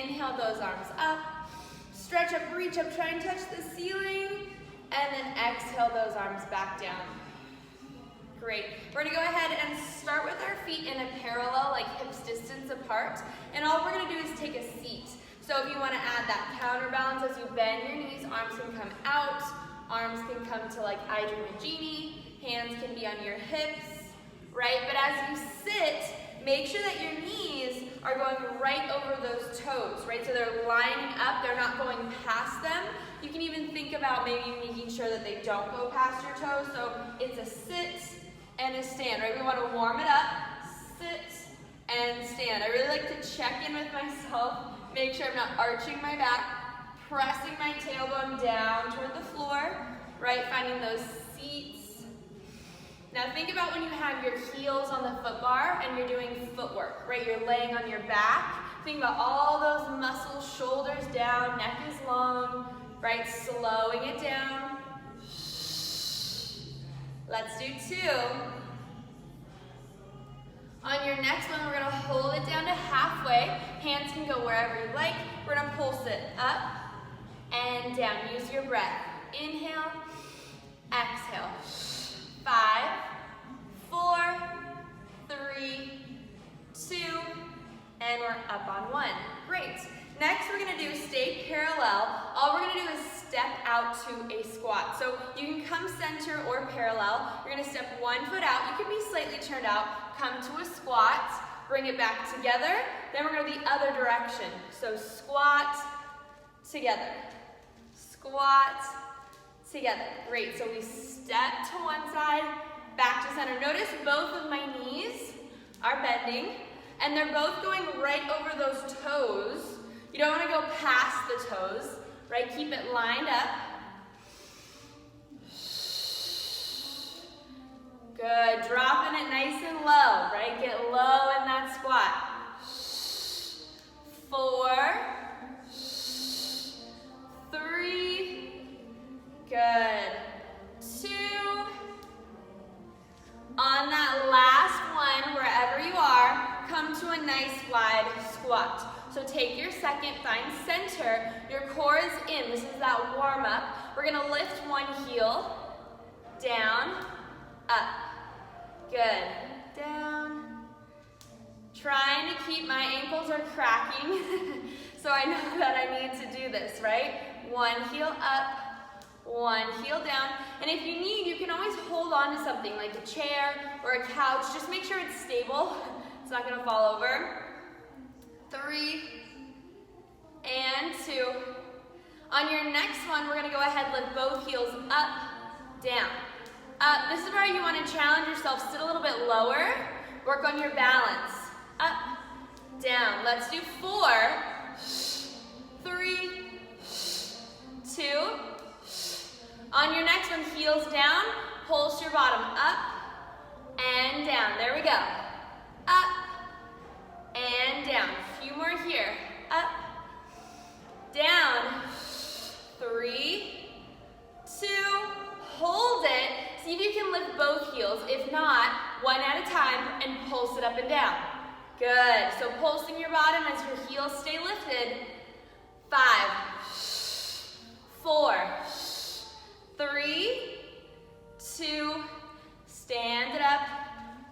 inhale those arms up. Stretch up, reach up, try and touch the ceiling. And then exhale those arms back down. Great. We're gonna go ahead and start with our feet in a parallel, like hips distance apart. And all we're gonna do is take a seat. So if you wanna add that counterbalance as you bend your knees, arms can come out, arms can come to like I Dream a Genie, hands can be on your hips, right? But as you sit, make sure that your knees are going right over those toes, right? So they're lining up, they're not going past them. You can even think about maybe making sure that they don't go past your toes. So it's a sit and a stand, right? We want to warm it up, sit and stand. I really like to check in with myself, make sure I'm not arching my back, pressing my tailbone down toward the floor, right? Finding those seats. Now think about when you have your heels on the foot bar and you're doing footwork, right? You're laying on your back. Think about all those muscles, shoulders down, neck is long, right? Slowing it down. Let's do 2. On your next one, we're gonna hold it down to halfway. Hands can go wherever you like. We're gonna pulse it up and down. Use your breath. Inhale, exhale. 5, 4, 3, 2, and we're up on 1. Great. Next, we're gonna do stay parallel. All we're gonna do is step out to a squat. So you can come center or parallel. You're gonna step 1 foot out. You can be slightly turned out. Come to a squat. Bring it back together. Then we're gonna go the other direction. So squat, together. Squat, together. Great. So we step to one side, back to center. Notice both of my knees are bending, and they're both going right over those toes. You don't want to go past the toes, right? Keep it lined up. Good. Dropping it nice and low, right? Get low in that squat. 4, 3, good. 2. On that last one, wherever you are, come to a nice wide squat. So take your second, find center, your core is in. This is that warm up. We're gonna lift one heel, down, up. Good. Down. Trying to keep, my ankles are cracking, so I know that I need to do this, right? One heel up, one heel down. And if you need, you can always hold on to something like a chair or a couch. Just make sure it's stable. It's not gonna fall over. 3 and 2. On your next one, we're gonna go ahead, lift both heels up, down. Up. This is where you wanna challenge yourself. Sit a little bit lower. Work on your balance. Up, down. Let's do 4, 3, 2. On your next one, heels down. Pulse your bottom up and down. There we go. Up and down. A few more here. Up, down. 3, 2, hold it. See if you can lift both heels. If not, one at a time and pulse it up and down. Good. So pulsing your bottom as your heels stay lifted. 5, 4, 3, 2, stand it up.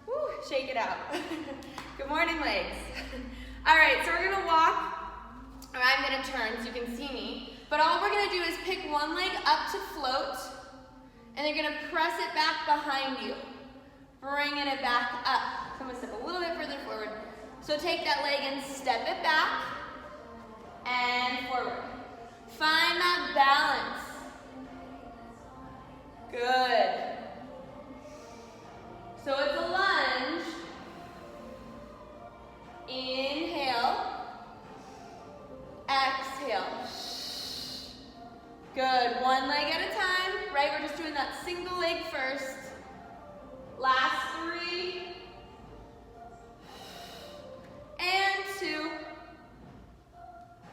Woo, shake it out. Good morning, legs. All right, so we're gonna walk, or I'm gonna turn so you can see me, but all we're gonna do is pick one leg up to float, and you're gonna press it back behind you, bringing it back up. So I'm gonna step a little bit further forward. So take that leg and step it back, and forward. Find that balance. Good. So it's a lunge. Inhale. Exhale. Good. One leg at a time, right? We're just doing that single leg first. Last 3. And 2.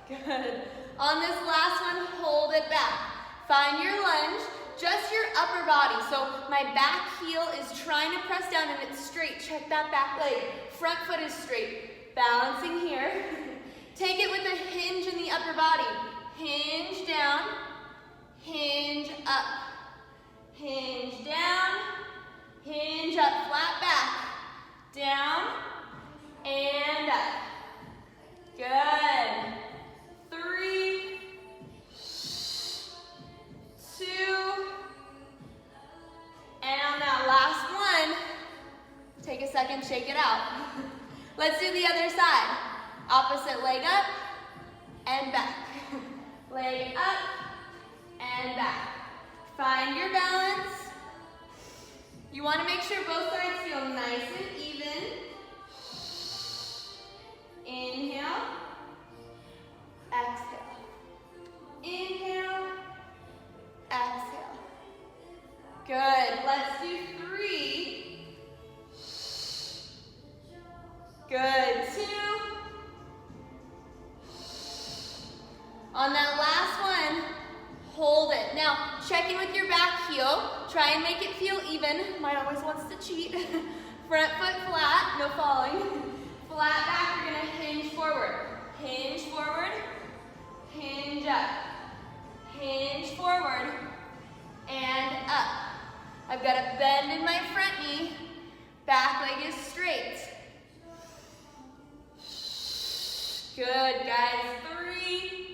Good. On this last one, hold it back. Find your lunge, just your upper body. So my back heel is trying to press down and it's straight. Check that back leg. Front foot is straight. Balancing here. Take it with a hinge upper body. Hinge down, hinge up. Hinge down, hinge up, flat back. Down and up. Good. 3, 2, and on that last one, take a second, shake it out. Let's do the other side. Opposite leg up and back. Leg up and back. Find your balance. You want to make sure both sides feel nice and even. Inhale. Exhale. Inhale. Exhale. Good. Let's do 3. Good. 2. On that last one, hold it. Now, check in with your back heel. Try and make it feel even. Mine always wants to cheat. Front foot flat, no falling. Flat back, you're gonna hinge forward. Hinge forward, hinge up. Hinge forward, and up. I've got a bend in my front knee. Back leg is straight. Good, guys. 3.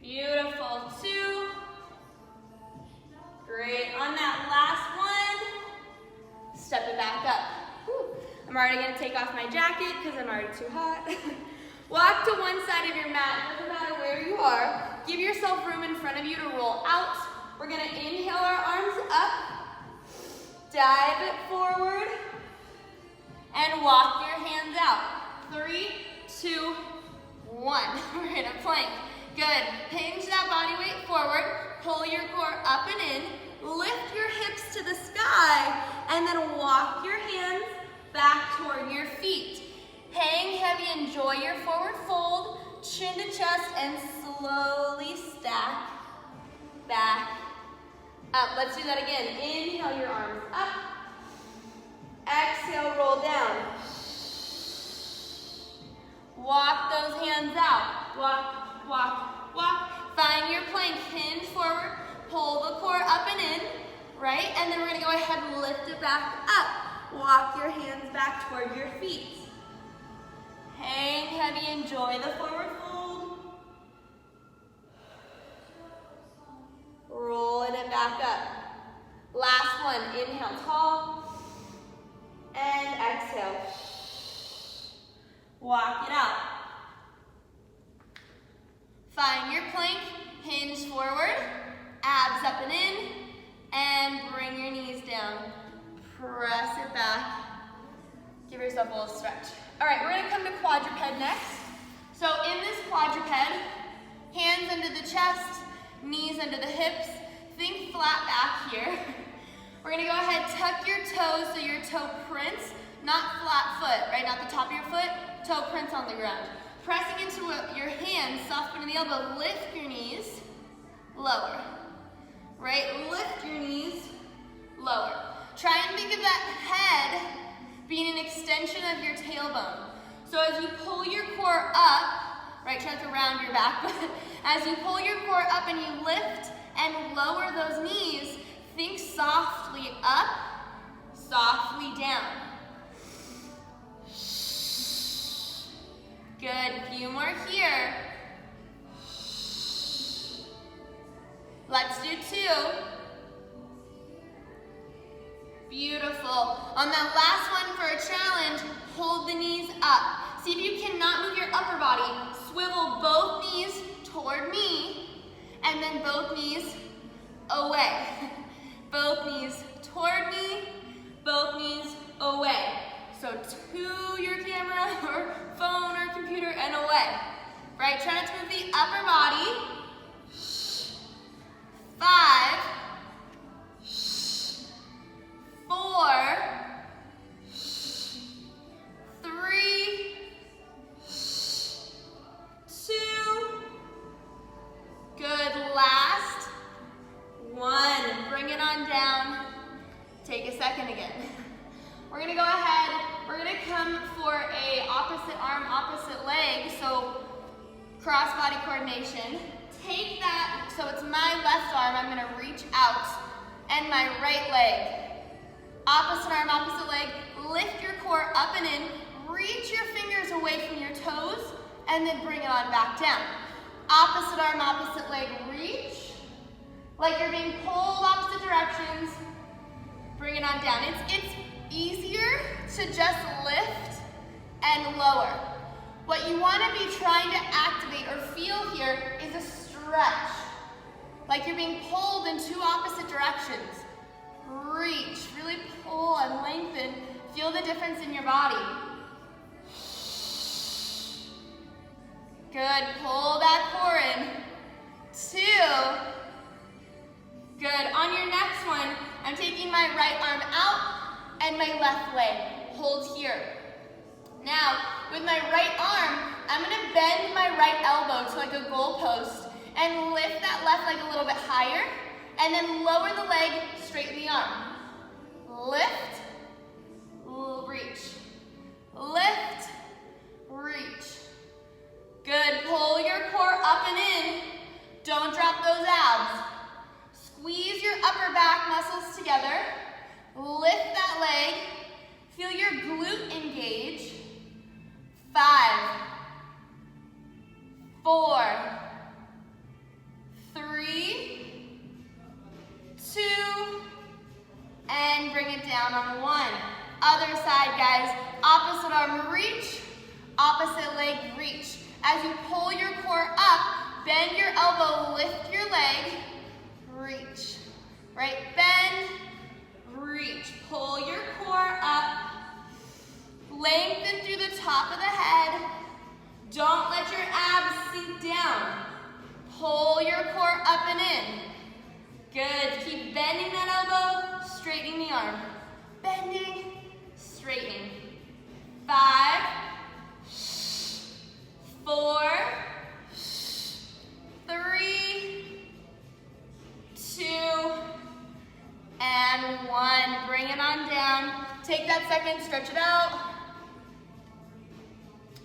Beautiful. 2. Great. On that last one, step it back up. Whew. I'm already going to take off my jacket because I'm already too hot. Walk to one side of your mat, doesn't matter where you are. Give yourself room in front of you to roll out. We're going to inhale our arms up, dive it forward, and walk your hands out. 3, 2, 1. We're in a plank. Good. Hinge that body weight forward. Pull your core up and in. Lift your hips to the sky. And then walk your hands back toward your feet. Hang heavy. Enjoy your forward fold. Chin to chest. And slowly stack back up. Let's do that again. Inhale your arms up. Exhale, roll down. Walk those hands out. Walk, walk, walk. Find your plank. Hinge forward. Pull the core up and in. Right? And then we're going to go ahead and lift it back up. Walk your hands back toward your feet. Hang heavy. Enjoy the forward fold. Rolling it back up. Last one. Inhale tall. And exhale. Walk it out. Find your plank, hinge forward, abs up and in, and bring your knees down. Press it back. Give yourself a little stretch. All right, we're gonna come to quadruped next. So in this quadruped, hands under the chest, knees under the hips, think flat back here. We're gonna go ahead, tuck your toes so your toe prints, not flat foot, right? Not the top of your foot, toe prints on the ground. Pressing into your hands, soft bend in the elbow, lift your knees, lower. Right? Lift your knees, lower. Try and think of that head being an extension of your tailbone. So as you pull your core up, right, try not to round your back, but as you pull your core up and you lift and lower those knees, think softly up, softly down. Good, few more here. Let's do 2. Beautiful. On that last one for a challenge, hold the knees up. See if you cannot move your upper body. Swivel both knees toward me, and then both knees away. Both knees toward me, both knees away. So to your camera or phone or computer and away. Right, try not to move the upper body. 5, 4, 3, 2, good, last 1. Bring it on down. Take a second again. We're gonna go ahead, we're gonna come for a opposite arm, opposite leg. So coordination. Take that, so it's my left arm, I'm gonna reach out, and my right leg. Opposite arm, opposite leg, lift your core up and in, reach your fingers away from your toes, and then bring it on back down. Opposite arm, opposite leg, reach, like you're being pulled opposite directions, bring it on down. It's easier to just lift and lower. What you want to be trying to activate or feel here is a stretch, like you're being pulled in two opposite directions. Reach, really pull and lengthen. Feel the difference in your body. Good, pull that core in. 2. Good, on your next one, I'm taking my right arm out and my left leg. Hold here. Now, with my right arm, I'm gonna bend my right elbow to like a goal post and lift that left leg a little bit higher, and then lower the leg, straighten the arm. Lift, reach. Lift, reach. Good, pull your core up and in. Don't drop those abs. Squeeze your upper back muscles together. Lift that leg. Feel your glute engage. 5, 4, 3, 2, and bring it down on 1. Other side, guys. Opposite arm reach, opposite leg reach. As you pull your core up, bend your elbow, lift your leg, reach. Right, bend, reach. Pull your core up, lengthen through the top of the head. Don't let your abs sink down. Pull your core up and in. Good, keep bending that elbow, straightening the arm. Bending, straightening. 5, 4, 3, 2, and 1. Bring it on down. Take that second, stretch it out.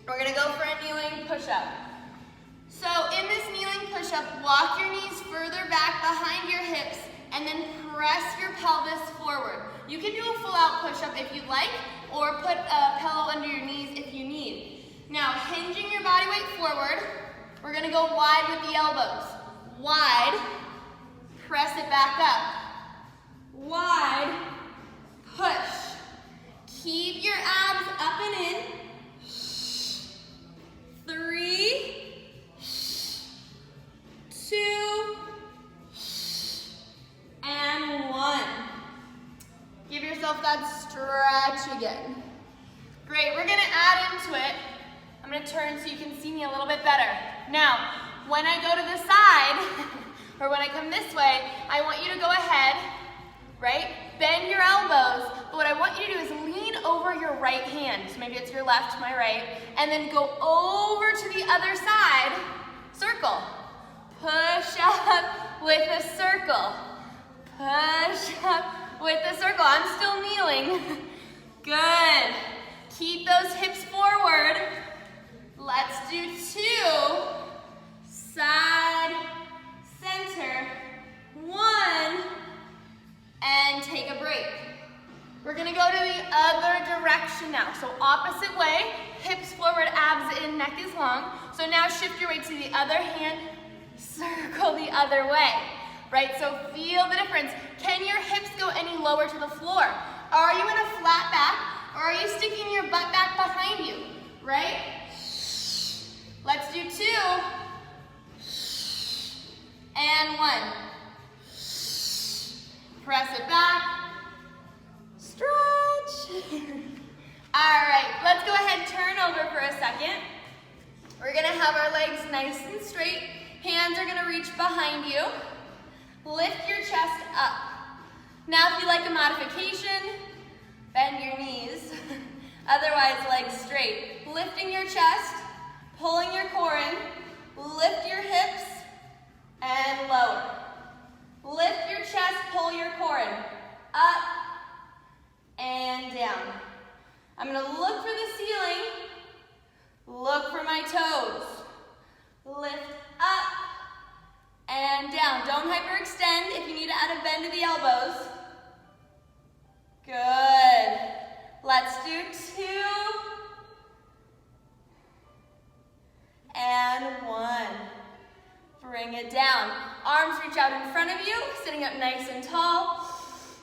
We're gonna go for a kneeling push-up. So in this kneeling push-up, walk your knees further back behind your hips and then press your pelvis forward. You can do a full-out push-up if you'd like, or put a pillow under your knees if you need. Now, hinging your body weight forward, we're gonna go wide with the elbows. Wide, press it back up. Wide, push. Keep your abs up and in. 3, 2, and 1. Give yourself that stretch again. Great, we're gonna add into it. I'm gonna turn so you can see me a little bit better. Now, when I go to the side, or when I come this way, I want you to go ahead, right? Bend your elbows, but what I want you to do is lean over your right hand. So maybe it's your left, my right, and then go over to the other side, circle. Push up with a circle. Push up with a circle. I'm still kneeling. Good. Keep those hips forward. Let's do 2. Side, center, 1, and take a break. We're gonna go to the other direction now. So opposite way, hips forward, abs in, neck is long. So now shift your weight to the other hand, circle the other way, right? So feel the difference. Can your hips go any lower to the floor? Are you in a flat back, or are you sticking your butt back behind you, right? Let's do 2, and 1. Press it back, stretch. All right, let's go ahead and turn over for a second. We're gonna have our legs nice and straight. Hands are gonna reach behind you. Lift your chest up. Now if you like a modification, bend your knees. Otherwise, legs straight. Lifting your chest, pulling your core in, lift your hips, and lower. Lift your chest, pull your core in. Up and down. I'm gonna look for the ceiling, look for my toes. Lift up Don't hyperextend if you need to add a bend to the elbows. Good. Let's do 2. And 1. Bring it down. Arms reach out in front of you, sitting up nice and tall.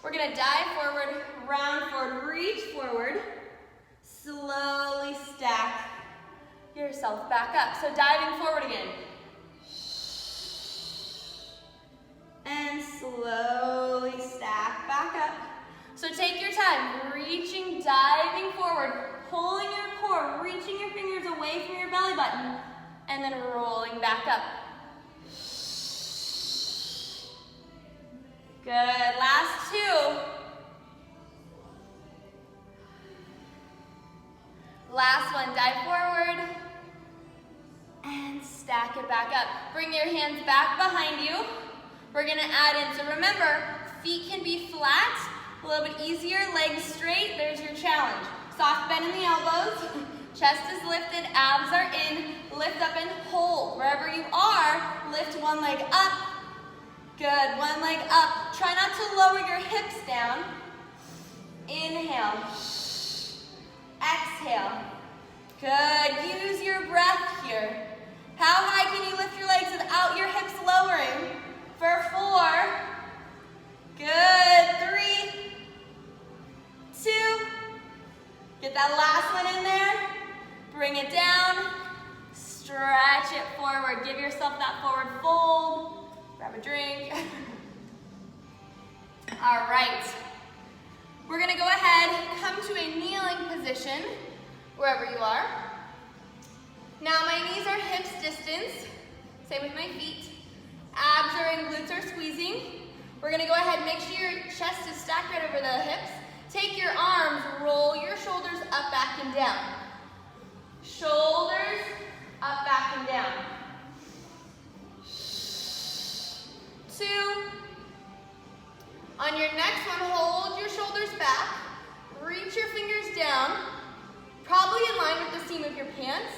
We're gonna dive forward, round forward, reach forward. Slowly stack yourself back up. So diving forward again. And slowly stack back up. So take your time, reaching, diving forward, pulling your core, reaching your fingers away from your belly button, and then rolling back up. Good, last 2. Last one, dive forward, and stack it back up. Bring your hands back behind you. We're gonna add in, so remember, feet can be flat, a little bit easier, legs straight, there's your challenge. Soft bend in the elbows, chest is lifted, abs are in, lift up and hold. Wherever you are, lift one leg up. Good, one leg up. Try not to lower your hips down. Inhale. Exhale. Good, use your breath here. How high can you lift your legs without your hips lowering? For 4. Good, 3, 2. Get that last one in there. Bring it down. Stretch it forward. Give yourself that forward fold. Grab a drink. All right. We're gonna go ahead and come to a kneeling position, wherever you are. Now my knees are hips distance. Same with my feet. Abs are in, glutes are squeezing. We're gonna go ahead and make sure your chest is stacked right over the hips. Take your arms, roll your shoulders up, back, and down. Shoulders up, back, and down. 2. On your next one, hold your shoulders back. Reach your fingers down, probably in line with the seam of your pants.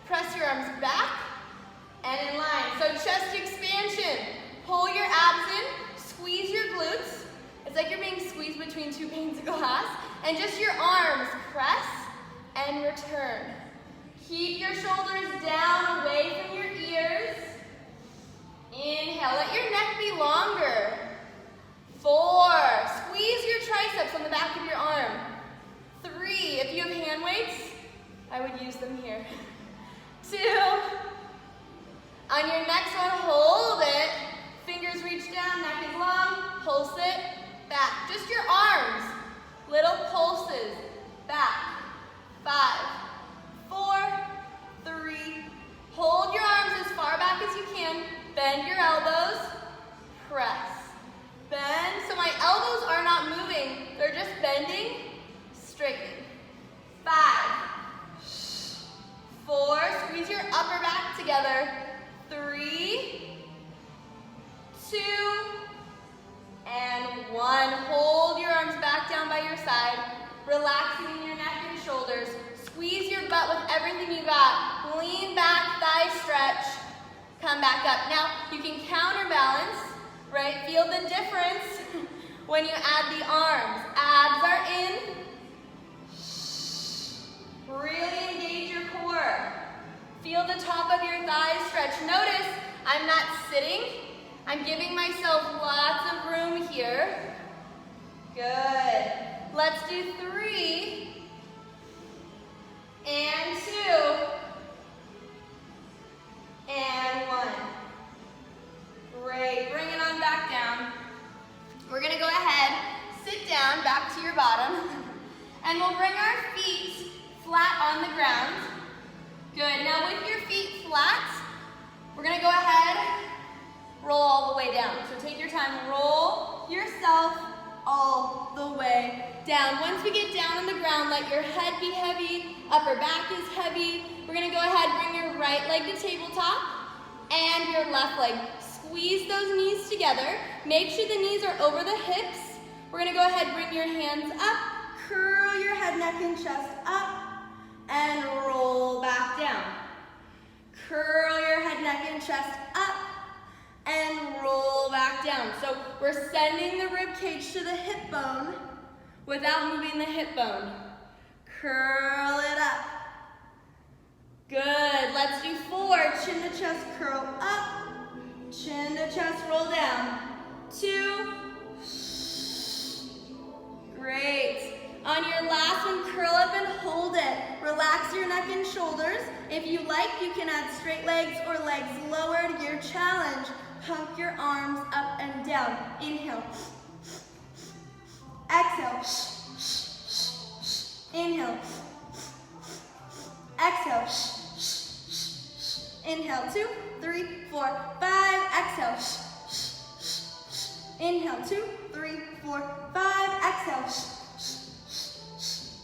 Press your arms back and in line. So chest expansion. Pull your abs in, squeeze your glutes. It's like you're being squeezed between 2 panes of glass. And just your arms, press and return. Keep your shoulders down, away from your ears. Inhale, let your neck be longer. 4, squeeze your triceps on the back of your arm. 3, if you have hand weights, I would use them here. 2, on your next one, hold it. Fingers reach down, neck is long, pulse it, back. Just your arms, little pulses, back. 5, 4, 3, hold your arms as far back as you can, bend your elbows, press. Bend, so my elbows are not moving, they're just bending, straightening. 5, 4, squeeze your upper back together. 3, 2, and 1. Hold your arms back down by your side, relaxing your neck and shoulders. Squeeze your butt with everything you got. Lean back, thigh stretch. Come back up. Now, you can counterbalance, right? Feel the difference when you add the arms. Abs are in. Really engage your core. Feel the top of your thighs stretch. Notice I'm not sitting. I'm giving myself lots of room here. Good. Let's do 3 and 2 and 1. Great. Bring it on back down. We're going to go ahead, sit down back to your bottom, and we'll bring our feet flat on the ground. Good. Now with your feet flat, we're going to go ahead, roll all the way down. So take your time, roll yourself all the way down. Once we get down on the ground, let your head be heavy, upper back is heavy. We're going to go ahead, bring your right leg to tabletop and your left leg. Squeeze those knees together. Make sure the knees are over the hips. We're going to go ahead, bring your hands up, curl your head, neck, and chest up, and roll back down. Curl your head, neck, and chest up, and roll back down. So we're sending the rib cage to the hip bone without moving the hip bone. Curl it up. Good. Let's do 4. Chin to chest, curl up. Chin to chest, roll down. 2. Great. On your last one, curl up and hold it. Relax your neck and shoulders. If you like, you can add straight legs or legs lowered. Your challenge. Pump your arms up and down. Inhale. Exhale. Inhale. Exhale. Inhale. 2, 3, 4, 5. Exhale. Inhale. 2, 3, 4, 5. Exhale.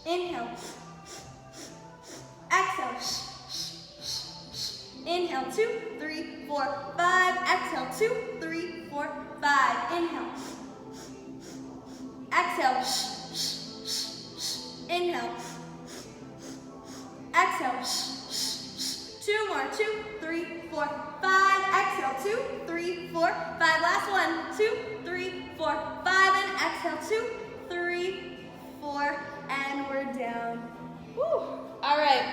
Inhale. Exhale. Inhale. 2, 3, 4, 5. Exhale. 2, 3, 4, 5. Inhale. Exhale. Inhale. Exhale. 2 more. 2, 3, 4, 5. Exhale. 2, 3, 4, 5. Last one. 2, 3, 4, 5. And exhale. 2, 3, 4. And we're down. Woo. All right.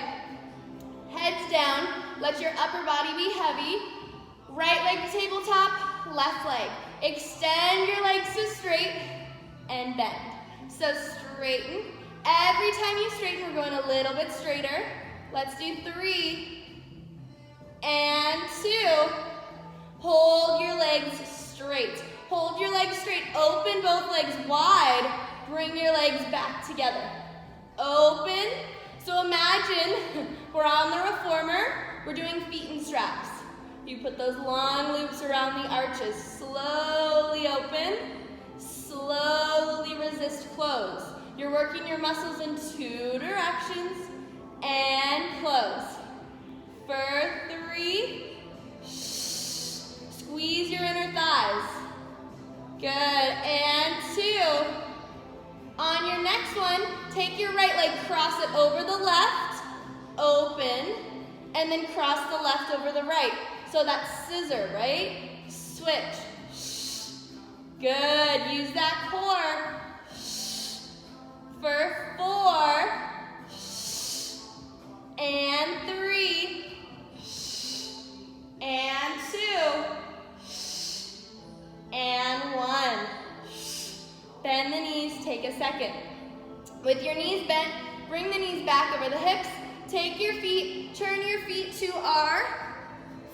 Heads down. Let your upper body be heavy. Right leg to tabletop, left leg. Extend your legs to straight and bend. So straighten. Every time you straighten, we're going a little bit straighter. Let's do 3 and 2. Hold your legs straight. Hold your legs straight. Open both legs wide. Bring your legs back together. Open. So imagine we're on the reformer. We're doing feet and straps. You put those long loops around the arches. Slowly open. Slowly resist close. You're working your muscles in 2 directions. And close. For 3. Squeeze your inner thighs. Good. And 2. On your next one, take your right leg, cross it over the left, open, and then cross the left over the right. So that's scissor, right? Switch. Good. Use that core. For 4 and 3 and 2 and 1. Bend the knees, take a second. With your knees bent, bring the knees back over the hips. Take your feet, turn your feet to our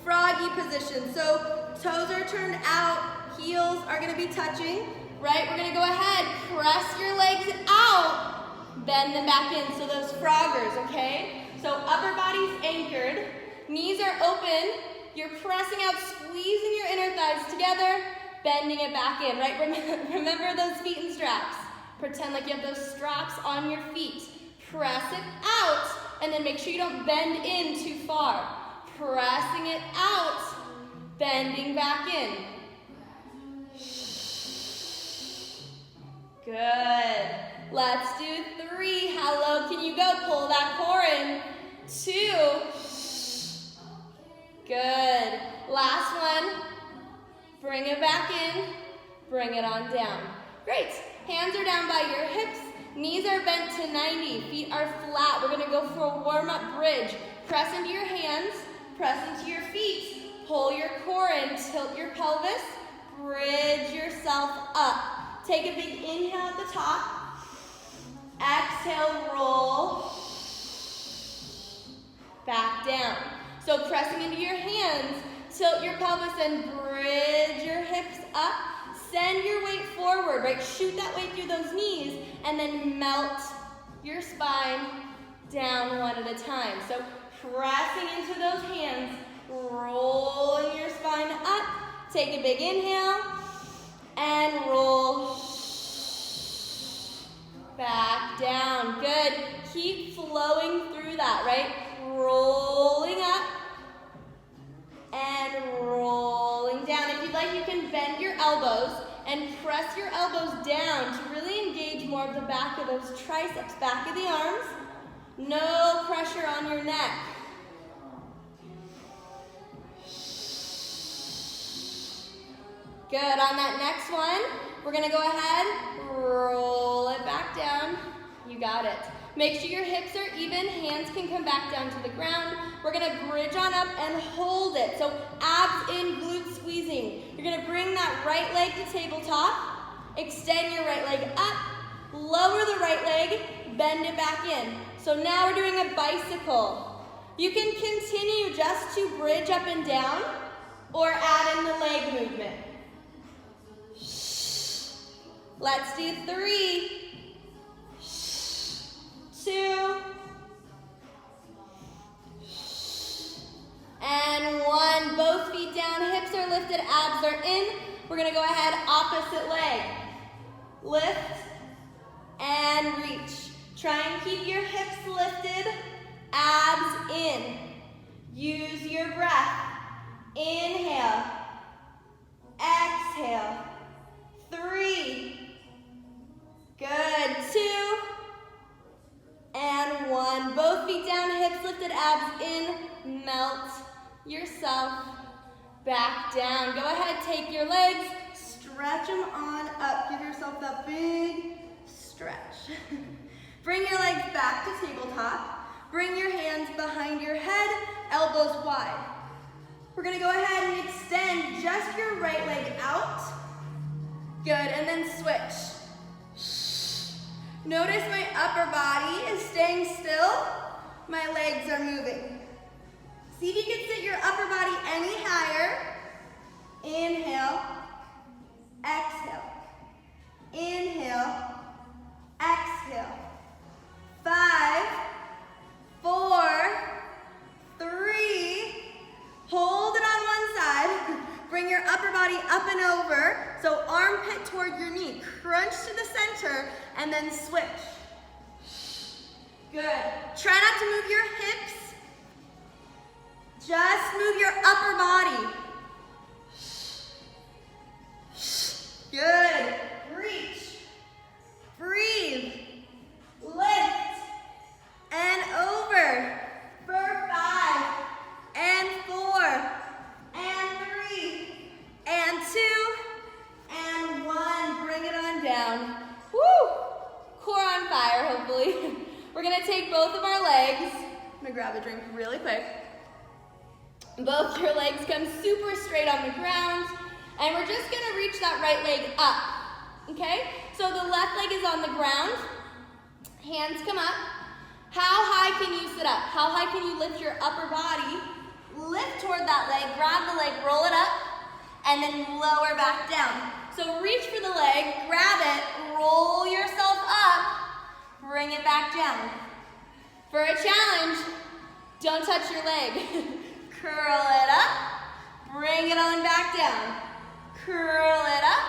froggy position. So toes are turned out, heels are gonna be touching, right? We're gonna go ahead, press your legs out, bend them back in. So those froggers, okay? So upper body's anchored, knees are open, you're pressing out, squeezing your inner thighs together, bending it back in, right? Remember those feet and straps. Pretend like you have those straps on your feet. Press it out, and then make sure you don't bend in too far. Pressing it out, bending back in. Good. Let's do 3. How low can you go? Pull that core in. 2. Good. Last one. Bring it back in, bring it on down. Great. Hands are down by your hips, knees are bent to 90, feet are flat. We're gonna go for a warm-up bridge. Press into your hands, press into your feet, pull your core in, tilt your pelvis, bridge yourself up. Take a big inhale at the top, exhale, roll, back down. So pressing into your hands, tilt your pelvis and bridge your hips up. Send your weight forward, right? Shoot that weight through those knees and then melt your spine down one at a time. So pressing into those hands, rolling your spine up. Take a big inhale and roll back down. Good. Keep flowing through that, right? Rolling up and rolling down. If you'd like, you can bend your elbows and press your elbows down to really engage more of the back of those triceps, back of the arms. No pressure on your neck. Good, on that next one, we're gonna go ahead, roll it back down. You got it. Make sure your hips are even, hands can come back down to the ground. We're gonna bridge on up and hold it. So abs in, glutes squeezing. You're gonna bring that right leg to tabletop, extend your right leg up, lower the right leg, bend it back in. So now we're doing a bicycle. You can continue just to bridge up and down or add in the leg movement. Let's do 3, 2, and 1. Both feet down, hips are lifted, abs are in. We're gonna go ahead, opposite leg. Lift and reach. Try and keep your hips lifted, abs in. Use your breath. Inhale, exhale. 3, good, 2, and 1. Both feet down, hips lifted, abs in. Melt yourself back down. Go ahead, take your legs, stretch them on up. Give yourself that big stretch. Bring your legs back to tabletop. Bring your hands behind your head, elbows wide. We're gonna go ahead and extend just your right leg out. Good, and then switch. Notice my upper body is staying still. My legs are moving. See if you can sit your upper body any higher. Inhale, exhale. Inhale, exhale. 5, 4, 3. Hold it on one side. Bring your upper body up and over. So armpit toward your knee. Crunch to the center and then switch. Good. Try not to move your hips. Just move your upper body. Good. Reach. Breathe. Lift. And over. For 5. And 4. And 3. And 2. And 1. Bring it on down. Woo! Core on fire, hopefully. We're gonna take both of our legs. I'm gonna grab a drink really quick. Both your legs come super straight on the ground. And we're just gonna reach that right leg up. Okay? So the left leg is on the ground. Hands come up. How high can you sit up? How high can you lift your upper body? Lift toward that leg, grab the leg, roll it up, and then lower back down. So reach for the leg, grab it, roll yourself up, bring it back down. For a challenge, don't touch your leg. Curl it up, bring it on back down. Curl it up,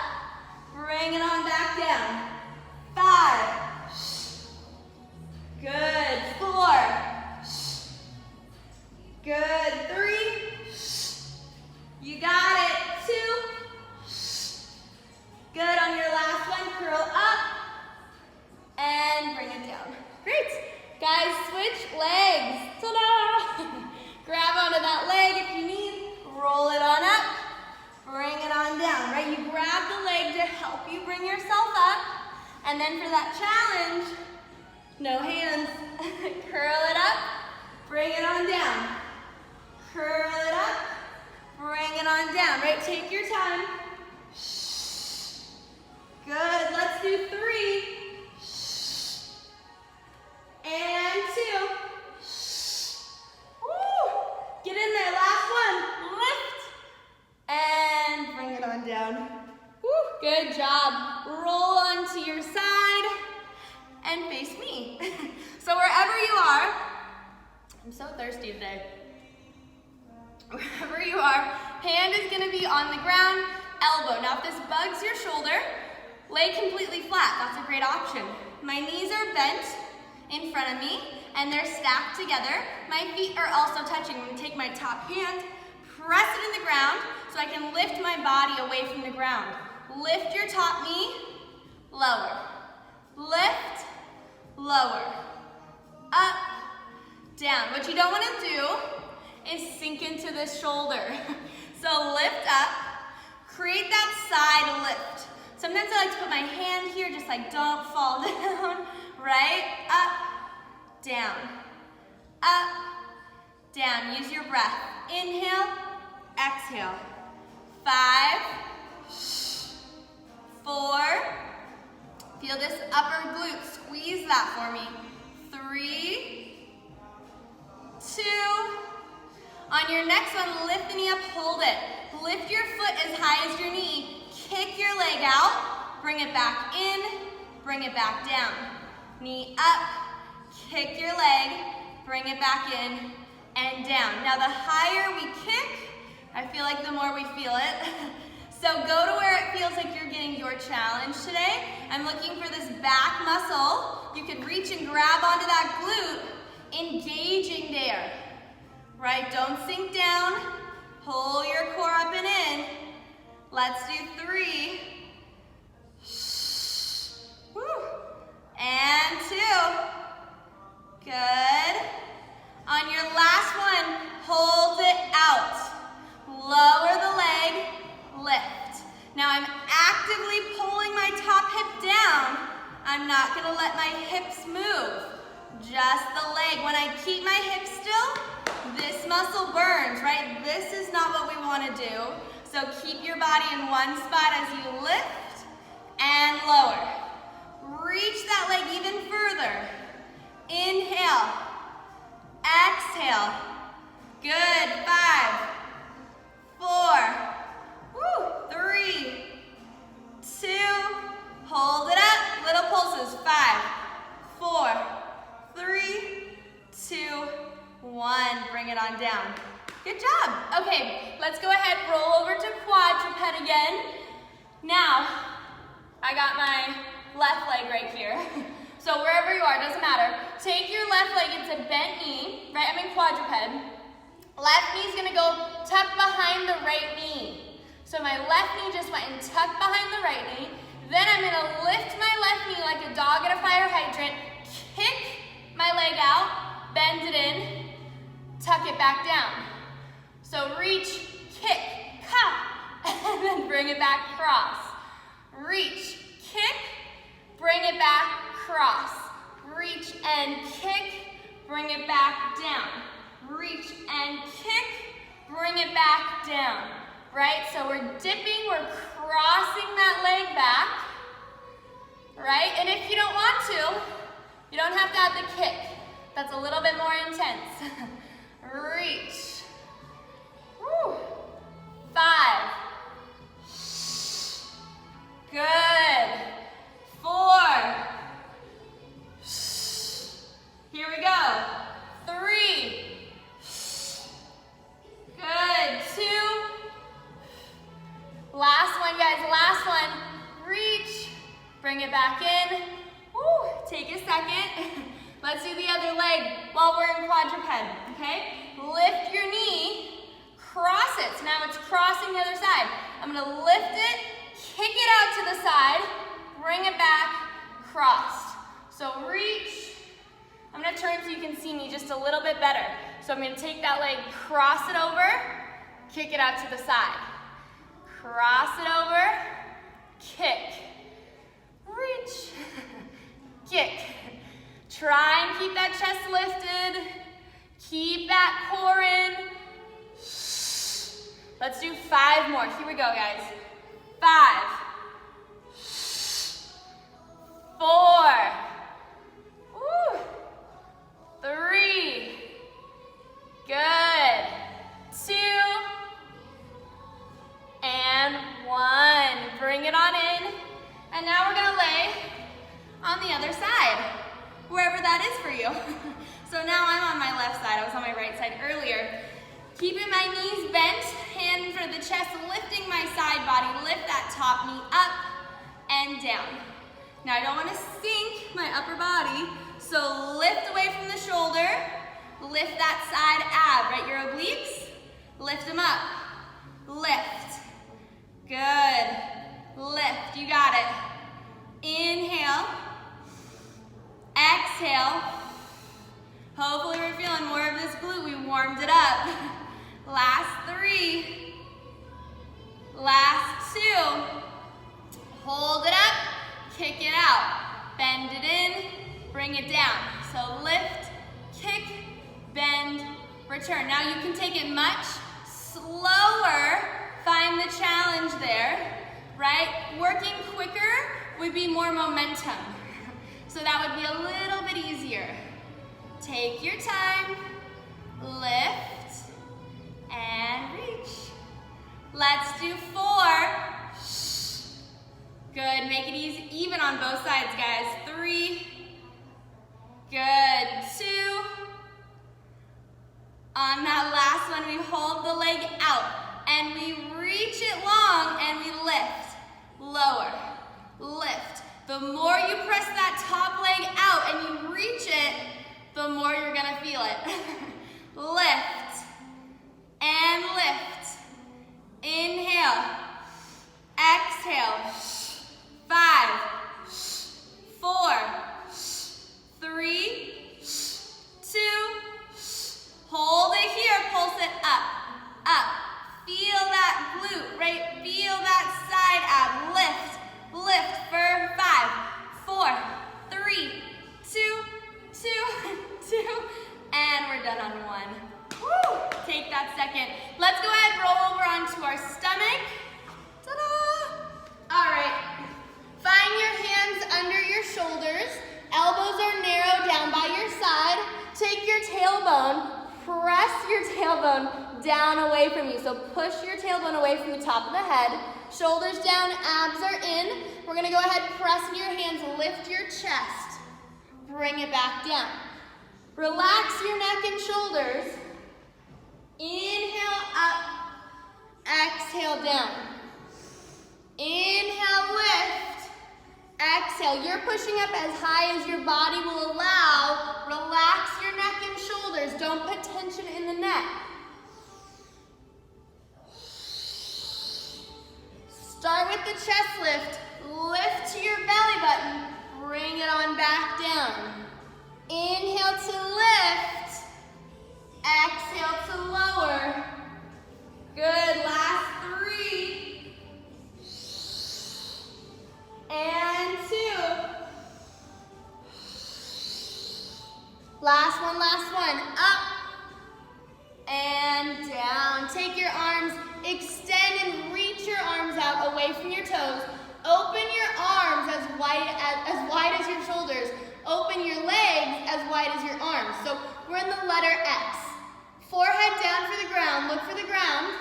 bring it on back down. 5. Good. 4. Good. 3. You got it. 2. Good. On your last one, curl up and bring it down. Great. Guys, switch legs. Ta-da! Grab onto that leg if you need. Roll it on up. Bring it on down, right? You grab the leg to help you bring yourself up. And then for that challenge, no hands. Curl it up, bring it on down. Curl it up, bring it on down, right? Take your time. Good, let's do 3. And 2. Woo! Get in there, last one. Lift. And bring it on down. Woo, good job. Roll onto your side and face me. So wherever you are, I'm so thirsty today. Wherever you are, hand is gonna be on the ground, elbow. Now if this bugs your shoulder, lay completely flat, that's a great option. My knees are bent in front of me and they're stacked together. My feet are also touching. I'm gonna take my top hand, press it in the ground so I can lift my body away from the ground. Lift your top knee, lower. Lift, lower. Up, down. What you don't want to do is sink into this shoulder. So lift up, Create that side lift. Sometimes I like to put my hand here, just like don't fall down, right? Up, down, up, down. Use your breath. Inhale, exhale. 5, 4, feel this upper glute, squeeze that for me. 3, 2, on your next one, lift the knee up, hold it. Lift your foot as high as your knee, kick your leg out, bring it back in, bring it back down. Knee up, kick your leg, bring it back in and down. Now the higher we kick, I feel like the more we feel it. So go to where it feels like you're getting your challenge today. I'm looking for this back muscle. You can reach and grab onto that glute, engaging there. Right, don't sink down. Pull your core up and in. Let's do 3. Woo. And 2. Good. On your last one, hold it out. Lower the leg, lift. Now I'm actively pulling my top hip down. I'm not gonna let my hips move. Just the leg. When I keep my hips still, this muscle burns, right? This is not what we want to do. So keep your body in one spot as you lift and lower. Reach that leg even further. Inhale. Exhale. Good. 5, 4, 3, 2, hold it up. Little pulses. 5, 4, 3, 2, 1. Bring it on down. Good job. Okay, let's go ahead, roll over to quadruped again. Now, I got my left leg right here. So wherever you are, doesn't matter. Take your left leg into bent knee, right? I'm in quadruped. Left knee's gonna go tuck behind the right knee. So my left knee just went and tucked behind the right knee. Then I'm gonna lift my left knee like a dog at a fire hydrant, kick my leg out, bend it in, tuck it back down. So reach, kick, and then bring it back, cross. Reach, kick, bring it back, cross. Reach and kick, bring it back down. Reach and kick, bring it back down. Right? So we're dipping, we're crossing that leg back. Right? And if you don't want to, you don't have to have the kick. That's a little bit more intense. Reach. Woo. 5. Good. 4. Here we go. 3. Good. 2. Last one, guys. Last one. Reach. Bring it back in. Woo. Take a second. Let's do the other leg while we're in quadruped, okay? Lift your knee, cross it. So now it's crossing the other side. I'm gonna lift it, kick it out to the side, bring it back, crossed. So reach. I'm gonna turn so you can see me just a little bit better. So I'm gonna take that leg, cross it over, kick it out to the side. Cross it over, kick, reach, kick. Try and keep that chest lifted. Keep that core in. Let's do 5 more. Here we go, guys. 5, 4, 3, good, 2, and 1. Bring it on in. And now we're gonna lay on the other side, wherever that is for you. So now I'm on my left side. I was on my right side earlier. Keeping my knees bent, hand for the chest, lifting my side body. Lift that top knee up and down. Now I don't want to sink my upper body, so lift away from the shoulder. Lift that side ab, right? Your obliques, lift them up. Lift. Good. Lift. You got it. Inhale. Exhale. Hopefully we're feeling more of this glute. We warmed it up. Last 3. Last bring it down. So lift, kick, bend, return. Now you can take it much slower. Find the challenge there, right? Working quicker would be more momentum. So that would be a little bit easier. Take your time, lift, and reach. Let's do 4. Good, make it easy, even on both sides, guys. 3, good, 2. On that last one, we hold the leg out, and we reach it long, and we lift, lower, lift. The more you press that top leg out and you reach it, the more you're gonna feel it. Lift, and lift. Inhale, exhale. 5, 4, 3, 2, hold it here, pulse it up, up. Feel that glute, right? Feel that side ab, lift, lift for 5, 4, 3, 2, 2, and we're done on 1. Woo! Take that second. Let's go ahead and roll over onto our stomach. Ta-da! All right. Find your hands under your shoulders. Elbows are narrow down by your side. Take your tailbone, press your tailbone down away from you. So push your tailbone away from the top of the head. Shoulders down, abs are in. We're gonna go ahead, press in your hands, lift your chest. Bring it back down. Relax your neck and shoulders. Inhale up, exhale down. Inhale, lift. Exhale, you're pushing up as high as your body will allow. Relax your neck and shoulders. Don't put tension in the neck. Start with the chest lift. Lift to your belly button. Bring it on back down. Inhale to lift. Exhale to lower. Good, last 3. And 2. Last one. Up and down. Take your arms, extend and reach your arms out away from your toes. Open your arms as wide as your shoulders. Open your legs as wide as your arms. So we're in the letter X. Forehead down for the ground. Look for the ground.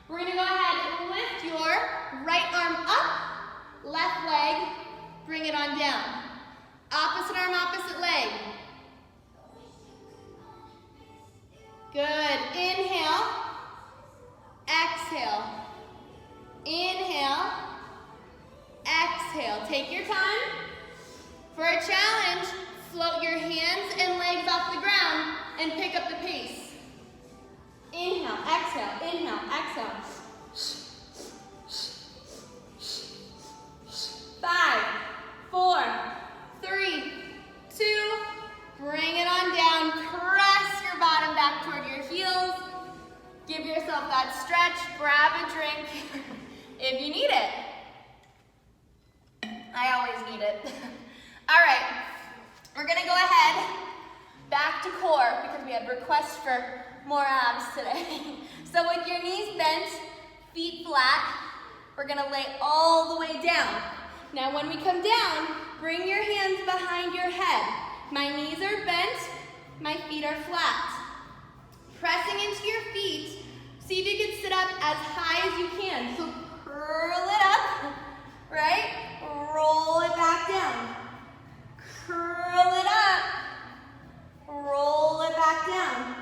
We're going to go ahead and lift your right arm up. Left leg, bring it on down. Opposite arm, opposite leg. Good. Inhale. Exhale. Inhale. Exhale. Take your time. For a challenge, float your hands and legs off the ground and pick up the pace. Inhale, exhale, exhale. 5, 4, 3, 2, bring it on down. Press your bottom back toward your heels. Give yourself that stretch. Grab a drink if you need it. I always need it. All right, we're gonna go ahead back to core because we had requests for more abs today. So with your knees bent, feet flat, we're gonna lay all the way down. Now when we come down, bring your hands behind your head. My knees are bent, my feet are flat. Pressing into your feet, see if you can sit up as high as you can. So curl it up, right? Roll it back down. Curl it up, roll it back down.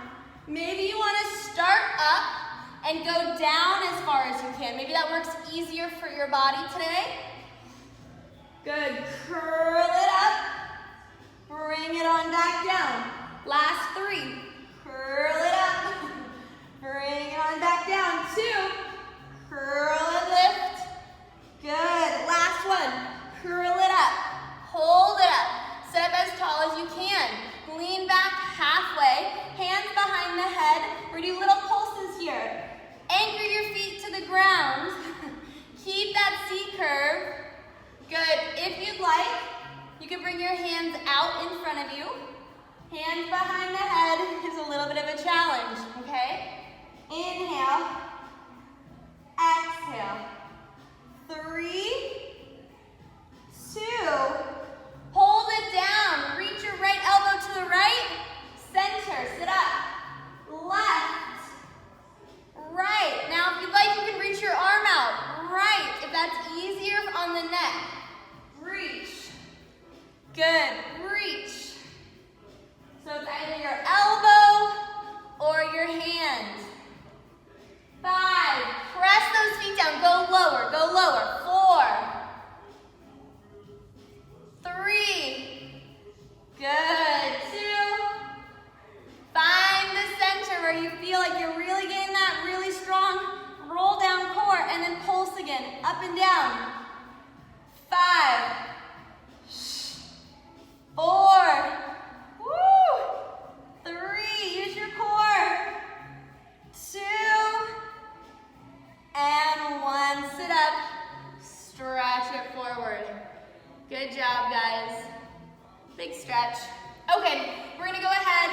Maybe you want to start up and go down as far as you can. Maybe that works easier for your body today. Good, curl it up, bring it on back down. Last 3, curl it up, bring it on back down. 2, curl and lift. Good, last 1, curl it up, hold it up. Sit up as tall as you can. Lean back halfway, hands behind the head. We're gonna do little pulses here. Anchor your feet to the ground. Keep that C curve. Good. If you'd like, you can bring your your hands out in front of you. Hands behind the head is a little bit of a challenge, okay? Inhale, exhale. 3, 2, hold it down. Reach your right elbow to the right, center, sit up, left, right. Now if you'd like, you can reach your arm out, right, if that's easier on the neck. Reach, good, reach. So it's either your elbow or your hand. 5, press those feet down, go lower, go lower. 4, 3, good, 2. Find the center where you feel like you're really getting that really strong roll down core, and then pulse again, up and down. 5, 4, woo, 3, use your core. 2, and 1, sit up, stretch it forward. Good job, guys. Big stretch. Okay, we're gonna go ahead.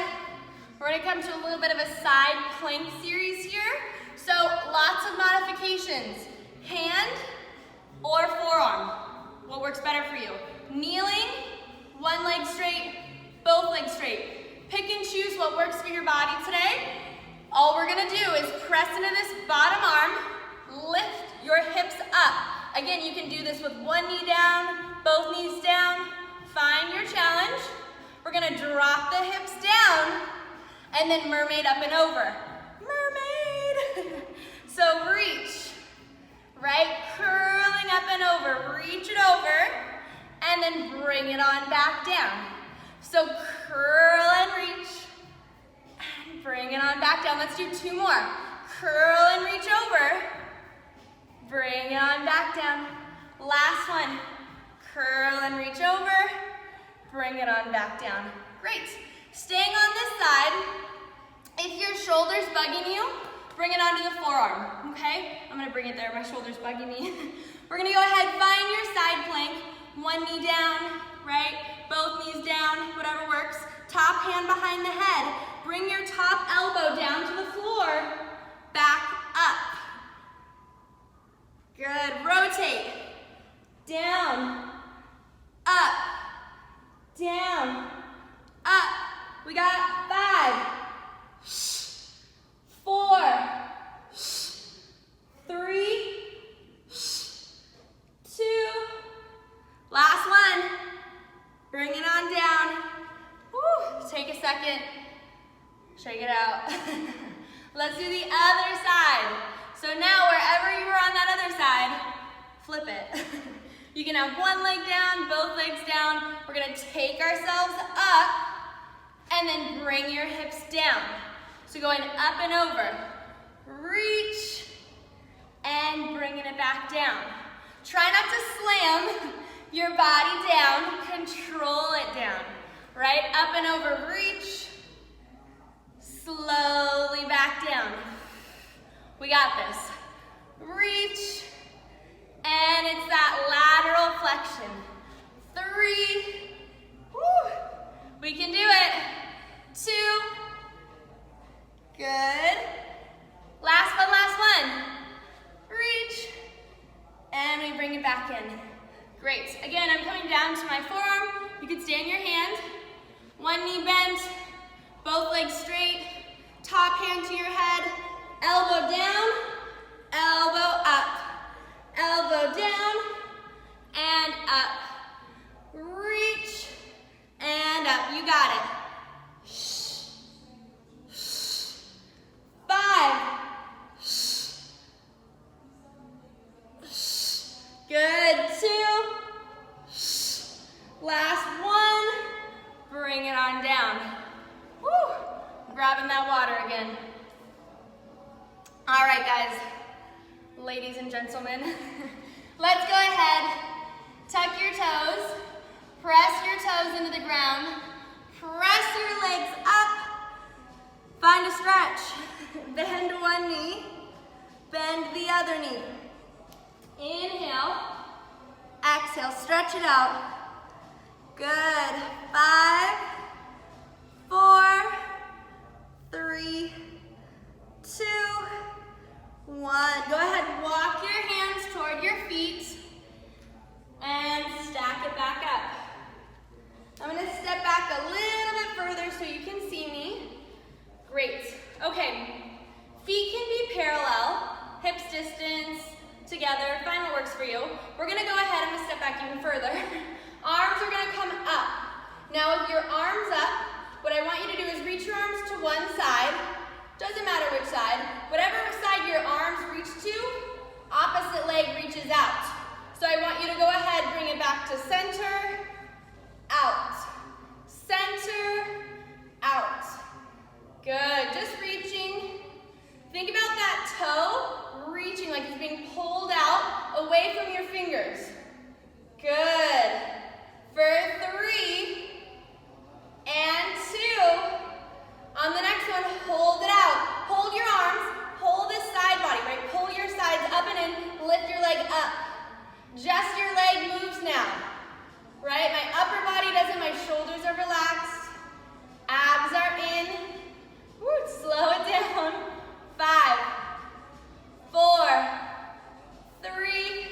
We're gonna come to a little bit of a side plank series here. So lots of modifications. Hand or forearm. What works better for you? Kneeling, one leg straight, both legs straight. Pick and choose what works for your body today. All we're gonna do is press into this bottom arm, lift your hips up. Again, you can do this with one knee down, both knees down. Find your challenge. We're gonna drop the hips down and then mermaid up and over. Mermaid. So reach, right? Curling up and over. Reach it over and then bring it on back down. So curl and reach. Bring it on back down. Let's do 2 more. Curl and reach over. Bring it on back down. Last one. Curl and reach over. Bring it on back down. Great. Staying on this side, if your shoulder's bugging you, bring it onto the forearm, okay? I'm gonna bring it there, my shoulder's bugging me. We're gonna go ahead, find your side plank. One knee down, right? Both knees down, whatever works. Top hand behind the head. Bring your top elbow down to the floor. Back up. Good. Rotate. Down. Up. Down. Up. We got 5. 4. 3. 2. Last one. Bring it on down. Woo. Take a second. Shake it out. Let's do the other side. So now wherever you were on that other side, flip it. You can have one leg down, both legs down. We're gonna take ourselves up and then bring your hips down. So going up and over. Reach and bringing it back down. Try not to slam your body down. Control it down. Right? Up and over. Reach. Slowly back down. We got this. Reach. And it's that lateral flexion. 3. Woo. We can do it. 2. Good. Last one. Reach. And we bring it back in. Great. Again, I'm coming down to my forearm. You can stay on your hand. One knee bent. Both legs straight. Top hand to your head. Elbow down. Elbow up. Elbow down. And up. Reach. And up. You got it. 5. Good. 2. Last one. Bring it on down. Woo. Grabbing that water again. All right, guys. Ladies and gentlemen. Let's go ahead. Tuck your toes. Press your toes into the ground. Press your legs up. Find a stretch. Bend one knee. Bend the other knee. Inhale. Exhale. Stretch it out. Good. 5, 4, 3, 2, 1. Go ahead, walk your hands toward your feet and stack it back up. I'm gonna step back a little bit further so you can see me. Great. Okay, feet can be parallel, hips distance, together, find what works for you. We're gonna go ahead, I'm gonna step back even further. Arms are gonna come up. Now with your arms up, what I want you to do is reach your arms to one side. Doesn't matter which side. Whatever side your arms reach to, opposite leg reaches out. So I want you to go ahead, bring it back to center, out. Center, out. Good, just reaching. Think about that toe reaching like it's being pulled out away from your fingers. Good. For 3 and 2. On the next one, hold it out. Hold your arms, hold this side body, right? Pull your sides up and in, lift your leg up. Just your leg moves now, right? My upper body doesn't, my shoulders are relaxed. Abs are in. Woo, slow it down. 5, 4, 3,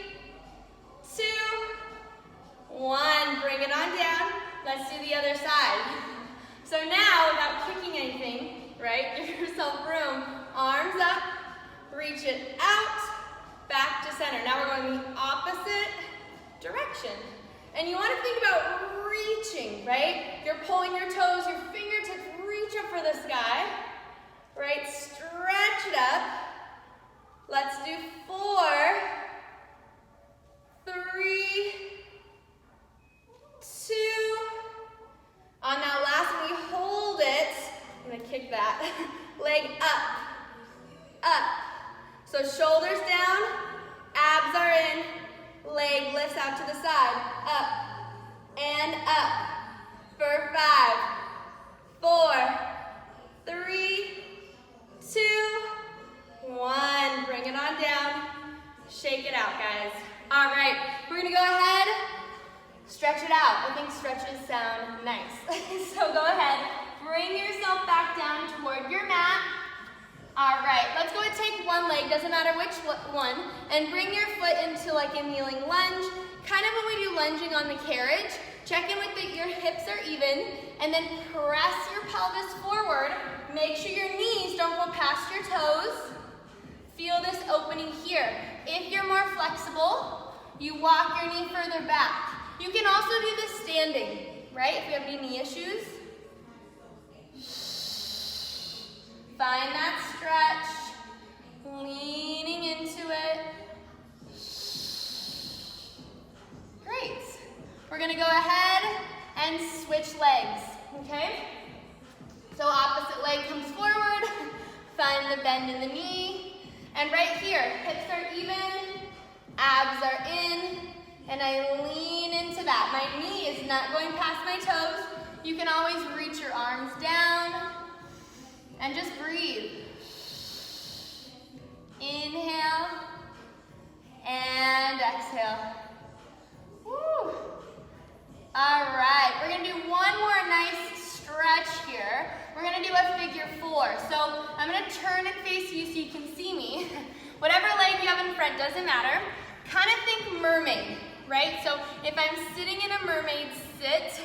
2, 1. Bring it on down. Let's do the other side. So now, without kicking anything, right, give yourself room. Arms up, reach it out, back to center. Now we're going the opposite direction. And you want to think about reaching, right? You're pulling your toes, your fingertips reach up for the sky, right? Stretch it up. Let's do 4, 3, 2. On that last one, we hold it. I'm gonna kick that. Leg up, up. So shoulders down, abs are in, leg lifts out to the side, up and up. For 5, 4, 3, 2, 1. Bring it on down. Shake it out, guys. All right, we're gonna go ahead. Stretch it out. I think stretches sound nice. So go ahead, bring yourself back down toward your mat. All right, let's go and take one leg, doesn't matter which one, and bring your foot into like a kneeling lunge. Kind of when we do lunging on the carriage, check in with your hips are even, and then press your pelvis forward. Make sure your knees don't go past your toes. Feel this opening here. If you're more flexible, you walk your knee further back. You can also do this standing, right? If you have any knee issues. Find that stretch, leaning into it. Great. We're gonna go ahead and switch legs, okay? So opposite leg comes forward, find the bend in the knee, and right here, hips are even, abs are in, and I lean into that. My knee is not going past my toes. You can always reach your arms down and just breathe. Inhale and exhale. Woo. All right, we're gonna do one more nice stretch here. We're gonna do a figure 4. So I'm gonna turn and face you so you can see me. Whatever leg you have in front, doesn't matter. Kind of think mermaid, right? So if I'm sitting in a mermaid sit,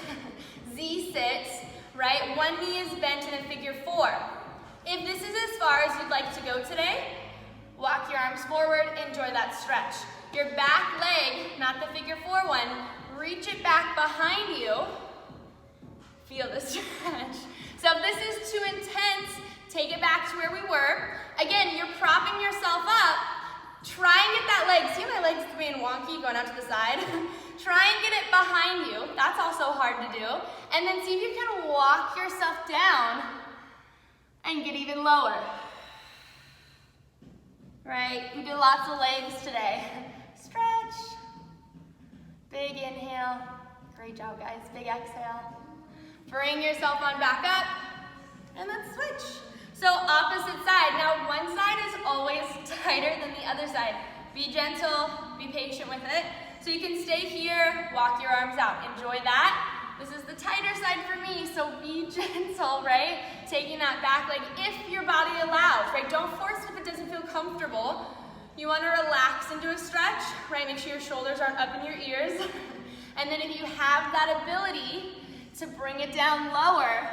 Z sit, right? One knee is bent in a figure 4. If this is as far as you'd like to go today, walk your arms forward, enjoy that stretch. Your back leg, not the figure 4 one, reach it back behind you. Feel the stretch. So if this is too intense, take it back to where we were. Again, you're propping yourself up. Try and get that leg. See my legs being wonky, going out to the side? Try and get it behind you. That's also hard to do. And then see if you can walk yourself down and get even lower. Right? We did lots of legs today. Stretch. Big inhale. Great job, guys. Big exhale. Bring yourself on back up. And then switch. So opposite side. Now one side is always tighter than the other side. Be gentle, be patient with it. So you can stay here, walk your arms out. Enjoy that. This is the tighter side for me, so be gentle, right? Taking that back leg if your body allows, right? Don't force it if it doesn't feel comfortable. You want to relax into a stretch, right? Make sure your shoulders aren't up in your ears. And then if you have that ability to bring it down lower,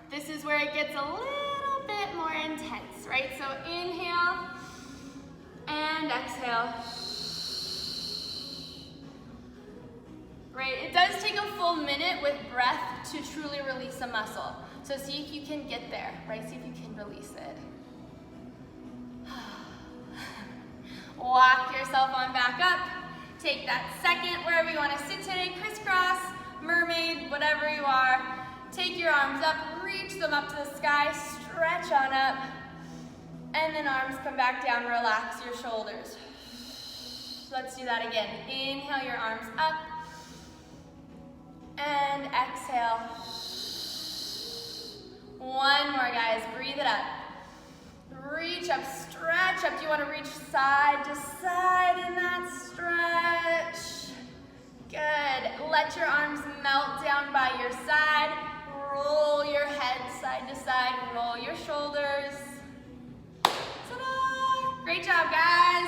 this is where it gets a little bit more intense, right? So inhale and exhale. Right, it does take a full minute with breath to truly release a muscle. So see if you can get there, right? See if you can release it. Walk yourself on back up. Take that second wherever you want to sit today, crisscross, mermaid, whatever you are. Take your arms up, reach them up to the sky, stretch on up, and then arms come back down, relax your shoulders. Let's do that again. Inhale your arms up, and exhale. One more, guys, breathe it up. Reach up, stretch up. Do you want to reach side to side in that stretch? Good. Let your arms melt down by your side. Roll your head side to side. Roll your shoulders. Ta-da! Great job, guys.